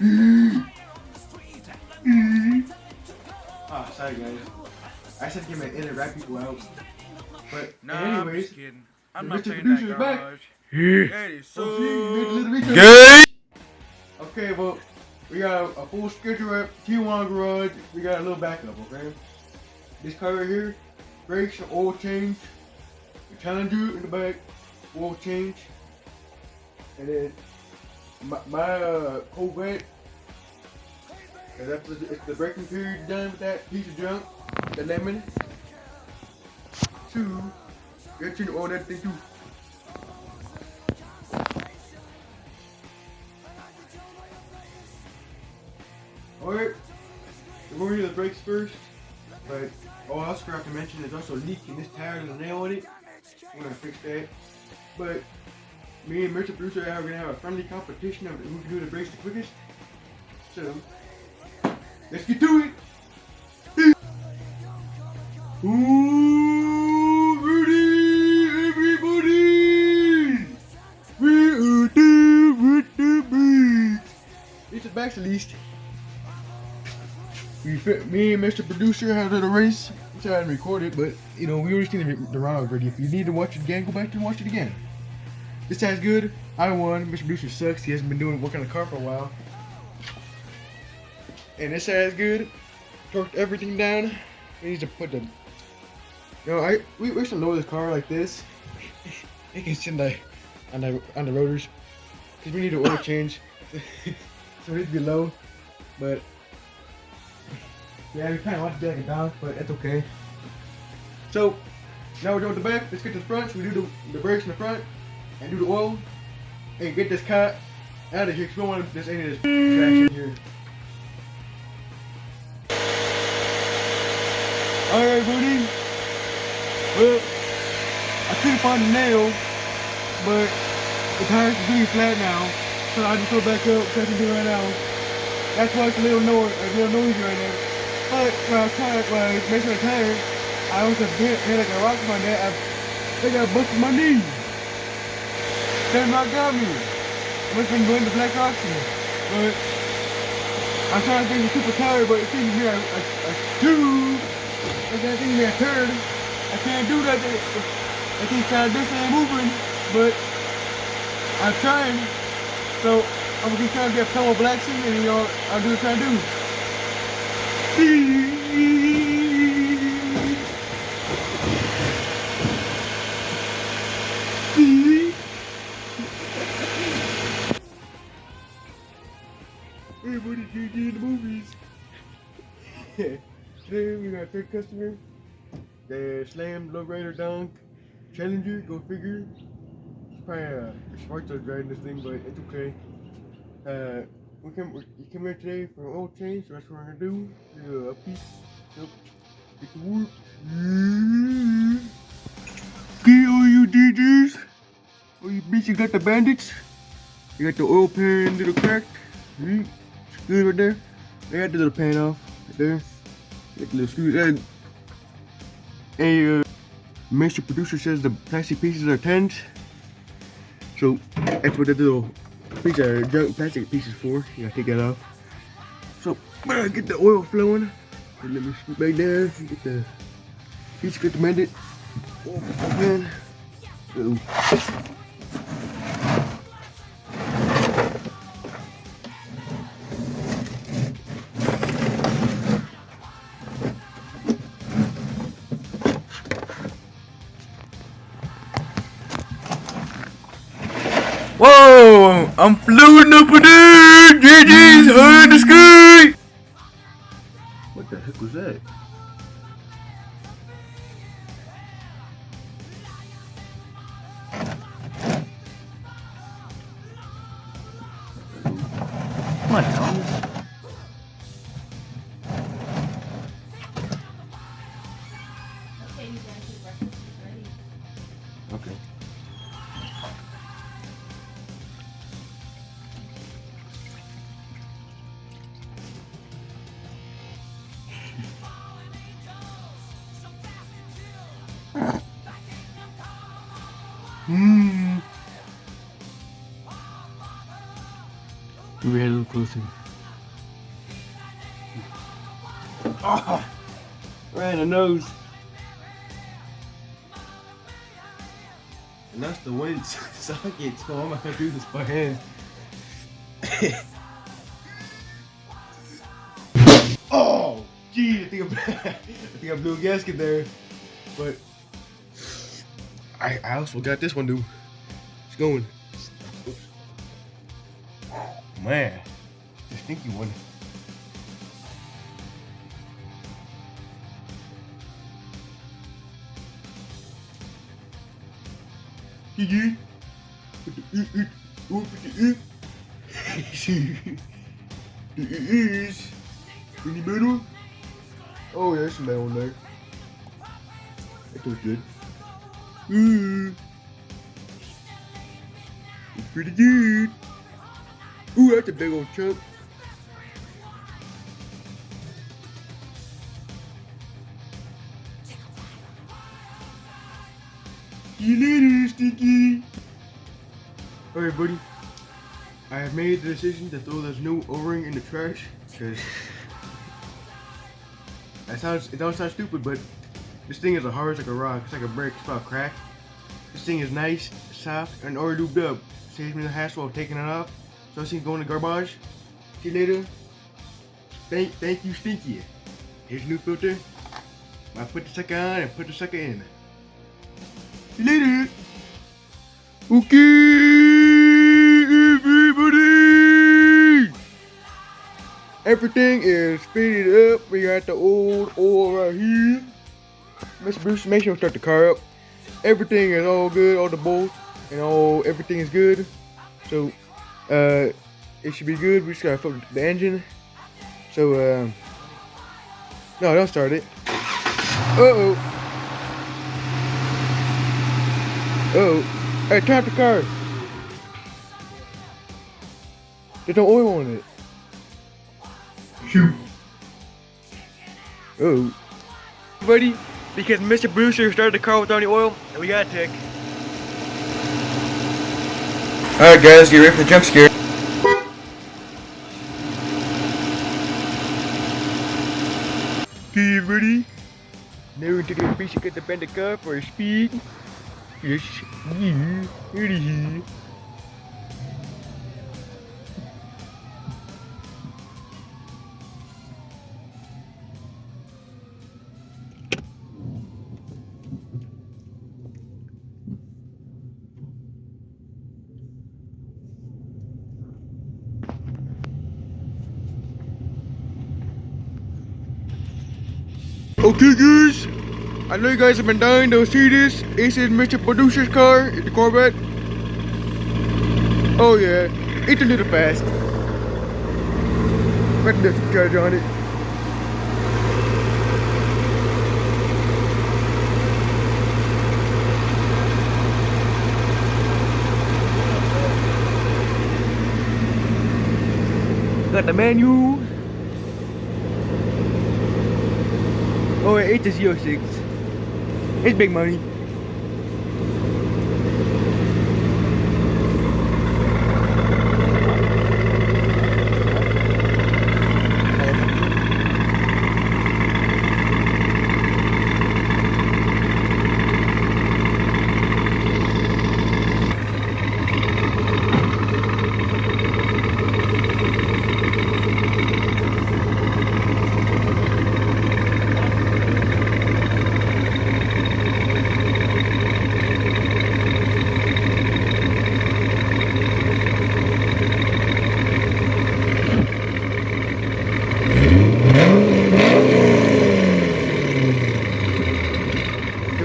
Oh, sorry guys. I said to get my inner rap people out. But Nah, I'm anyways, just kidding. I'm the not Mr. playing that Producer's back. garbage. That is Oh, see, you made a little so bit gay. Okay, well, we got a full schedule at T1 Garage. We got a little backup, okay? This car right here, brakes, oil change, the Challenger in the back, oil change, and then my Corvette. And after it's the braking period done with that piece of junk, the lemon. Two, you gotta change all that thing too. Alright, we're going to do the brakes first, but I also forgot to mention there's also a leak in this tire, there's a nail on it. We're gonna fix that. But me and Mr. Producer are gonna have a friendly competition of who can do the brakes the quickest. So, let's get to it! Ooh, ready, everybody! We are there with the brakes! It's the backs at least. Me and Mr. Producer had a race. So I didn't record it, but you know, we already seen the round already. If you need to watch it again, go back and watch it again. This time's good. I won. Mr. Producer sucks. He hasn't been working on the car for a while. And this side's good. Torqued everything down. We need to put the. You know, we should lower this car like this. It can sit on the rotors. Cause we need an oil change. So we need to be low. But yeah, we kind of want to be like a dog, but that's okay. So, now we're doing the back. Let's get to the front. So we do the brakes in the front and do the oil and get this cat out of here because we don't want this any of this traction here. Alright, buddy. Well, I couldn't find the nail, but the tire's completely flat now. So I just go back up so I can do it right now. That's why it's a little noisy right now. But when I messed with the tire, I almost hit like a rock on that. I think I busted my knee. That knocked out me. I must have been doing the black oxygen. But I'm trying to think of super tire, but it seems to me a two. It seems to me a third. I can't do that. I keep trying to do something moving, but I'm trying. So I'm gonna keep trying to get a couple of blacks in, and you know, I'll do what I'm trying to do. Everybody GG in the movies. Today we got a third customer. The Slam Lowrider Dunk Challenger, go figure. Probably smart to driving this thing, but it's okay. You came here today for an oil change, so that's what we're gonna do. Do a piece. Yep. Get the work. Okay, all you DJs. All you bitches got the bandits. You got the oil pan little crack. It's good right there. They got the little pan off right there. Get the little screws in. Hey, Mr. Producer says the plastic pieces are 10s. So that's what the little piece of junk plastic pieces for. You gotta take that off. So get the oil flowing. And let me scoot back there. Get the piece, get the mend it. Open. So. Whoa! I'm floating up in there! JJ's high in the sky! What the heck was that? Come on, Thomas. Okay. We had a little closer. Oh, right in the nose. And that's the wind socket, so I'm gonna do this by hand. Oh, gee, I think I blew a gasket there. But I also got this one, dude. It's going. Oops. Man, the stinky one. Gigi. Is any metal? Oh yeah, there's some metal in there. That feels good. It's pretty good. Ooh, that's a big old chunk. See you later, Stinky. Alright, buddy. I have made the decision to throw this new O-ring in the trash because it don't sound stupid, but this thing is as hard as like a rock. It's like a brick. It's about crack. This thing is nice, soft, and already lubed up. Saves me the hassle of taking it off. So I see it go in the garbage. See you later. Thank you, Stinky. Here's a new filter. I put the sucker on and put the sucker in. See you later. Okay, everybody. Everything is fitted up. We got the old oil right here. Mr. Bruce, make sure you start the car up. Everything is all good, all the bolts and everything is good. So, it should be good. We just gotta flip the engine. So, no, don't start it. Uh-oh. Uh-oh. Hey, turn off the car. There's no oil on it. Shoot. Uh-oh. Buddy, because Mr. Brewster started the car without any oil, and we got a tick. Alright guys, get ready for the jump scare. Okay, everybody. Now we're going to the basic at the bend the car for speed. Yes, yeah, here it is. Okay guys, I know you guys have been dying to see this. This is Mr. Producer's car, it's the Corvette. Oh yeah, it's a little fast. Let's get some charge on it. Got the menu. Oh, it's a Z06. It's big money.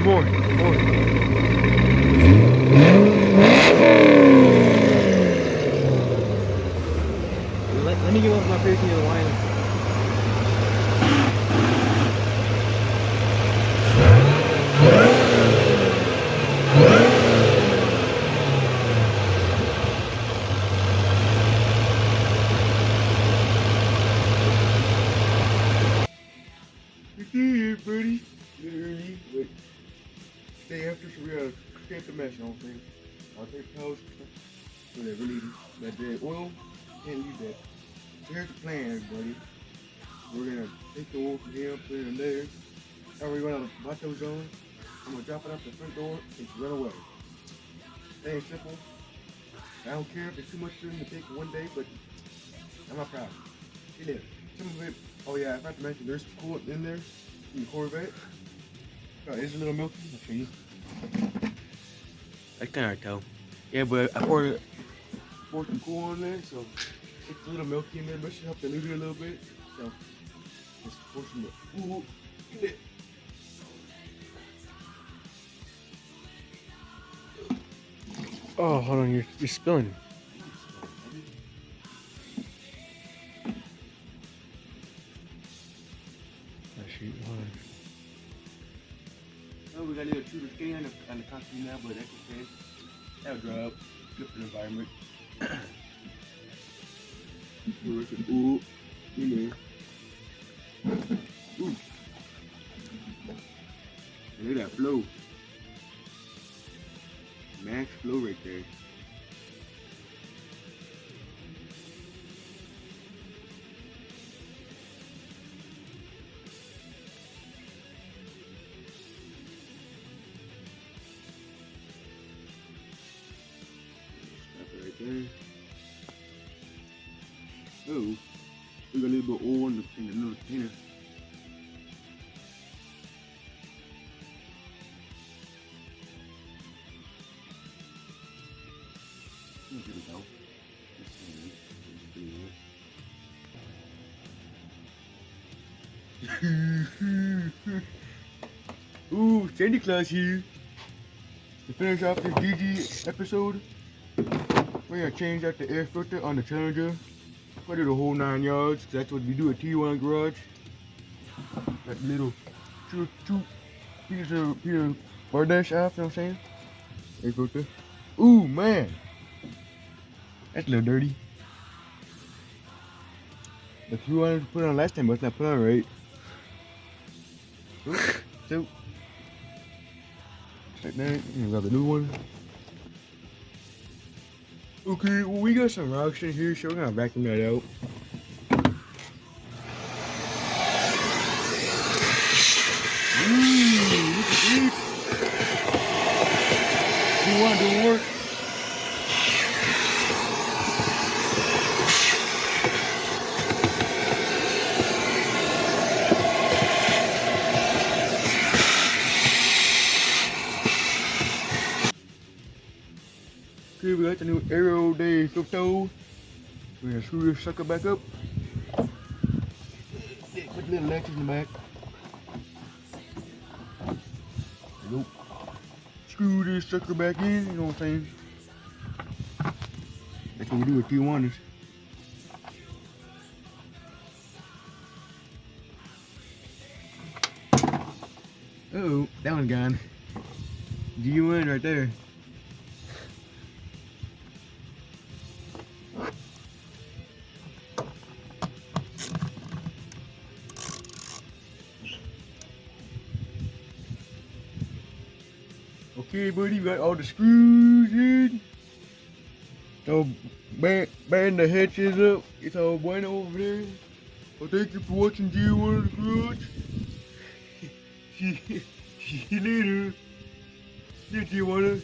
More. Let me get off my face near the line. You see here, buddy. Literally, but day after, so we gotta stamp the mesh on thing. I'll take post, whatever needed. But the oil, can't use that. So here's the plan, everybody. We're gonna take the oil from here, put it in there. And we're gonna put those on. I'm gonna drop it out the front door and run away. Plain and simple. I don't care if it's too much for him to take one day, but I'm not proud. He did. Some of it, oh yeah, I forgot to mention there's some coolant in there in the Corvette. Oh, it's a little milky. I'll show you. I can already tell. Yeah, but I poured some cool on there, so it's a little milky in there, but it should help dilute it a little bit. So just pour some ooh, get it. Oh, hold on, you're spilling. Oh, shoot, hold on. Oh, we got a little true to skin on the concrete now, but that's okay. That'll dry up. Good for the environment. Ooh, in there. Ooh. Look at that flow. Max flow right there. Stop it right there. Oh, we got a little bit of oil in the little container. Here we go. Ooh, Sandy Claus here. To finish off this GG episode, we're gonna change out the air filter on the Challenger. Put it the whole 9 yards, 'cause that's what we do at T1 Garage. That little two Peter Bardash off, you know what I'm saying? Air filter. Ooh, man. That's a little dirty. The two wanted to put on last time, but it's not put on right. Oops, so like that, and grab the new one. Okay, well we got some rocks in here, so we're gonna vacuum that out. Look at this. You want to work? Okay, we got the new Aero Day 50. We're gonna screw this sucker back up. Put little latches in the back. Nope. Screw this sucker back in, you know what I'm saying? That's what we do with T1s. Oh, that one's gone. G1 right there. Okay, buddy, we got all the screws in. So, band the hatches up. It's all bueno over there. Well, thank you for watching G1 Garage. See you later. See you, G1.